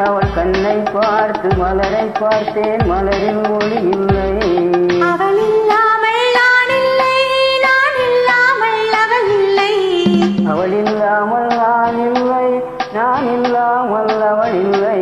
அவள் கண்ணை பார்த்து மலரை பார்த்தேன், மலரில் ஒளி இல்லை. அவள் இல்லாமல் நான் இல்லை, நான் இல்லாமல் அவள் இல்லை. அவள் இல்லாமல் நான் இல்லை, நான் இல்லாமல் அவள் இல்லை.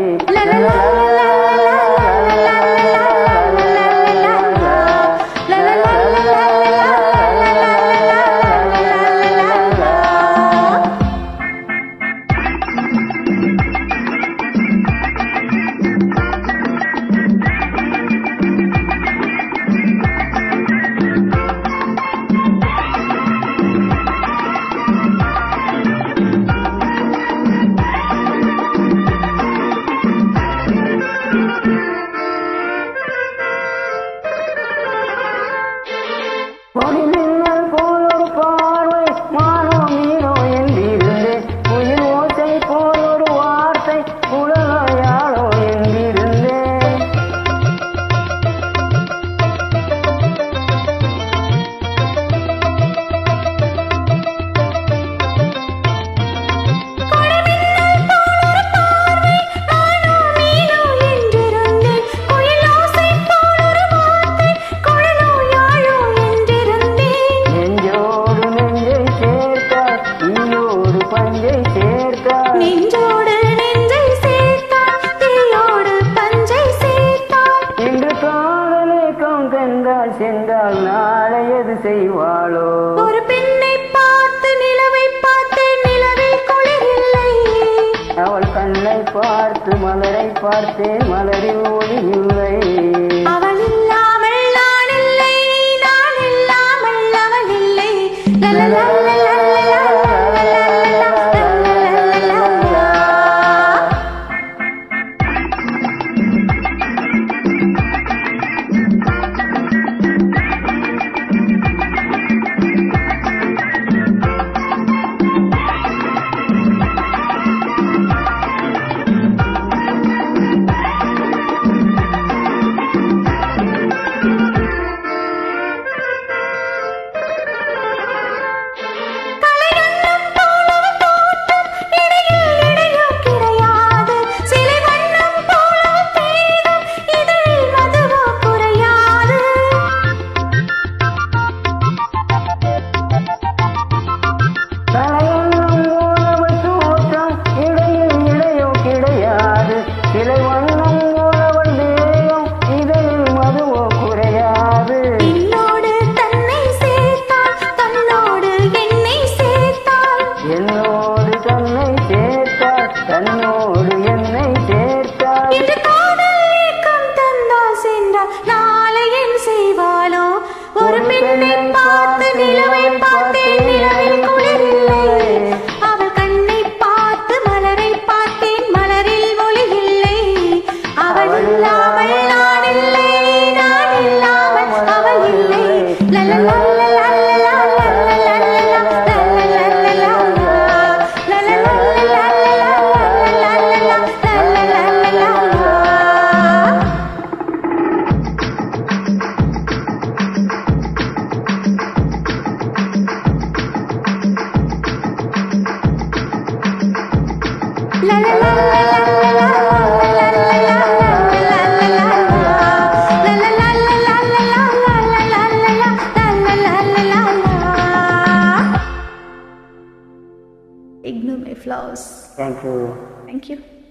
பொடிமின்னல் போல் ஒரு பார்வை, மானோ மீனோ என்றிருந்தேன். குயில் ஓசை போல் ஒரு வார்த்தை, உலகையாளோ என்றிருந்தேன். பஞ்சை சேர்த்தாள், நெஞ்சோடு நெஞ்சை சேர்த்தாள், தீயோடு பஞ்சை சேர்த்தாள். இன்று காதலேக்கம் கண்டால் சென்றால் நாளை எது செய்வாளோ? ஒரு பெண்ணை பார்த்து நிலவை பார்த்தேன், நிலவில் குளிரில்லை. அவள் கண்ணை பார்த்து மலரை பார்த்தேன், மலரில் ஒளி இல்லை. அவள் இல்லாமல் நான் இல்லை, நான் இல்லாமல் அவள் இல்லை. என்னோடு தன்னை சேர்த்தாள், தன்னோடு என்னை சேர்த்தாள். இன்று காதல் ஏக்கம் தந்தால் சென்றால் நாளை என் செய்வாளோ? ஒரு பெண்ணை பார்த்து நிலவை பார்த்தேன், நிலவில் குளிரில்லை. அவள் கண்ணை பார்த்து மலரை பார்த்தேன், மலரில் ஒளி இல்லை. அவள் இல்லாமல் நான் இல்லை, நான் இல்லாமல் அவள் இல்லை. Ignore my flaws. Thank you. Thank you.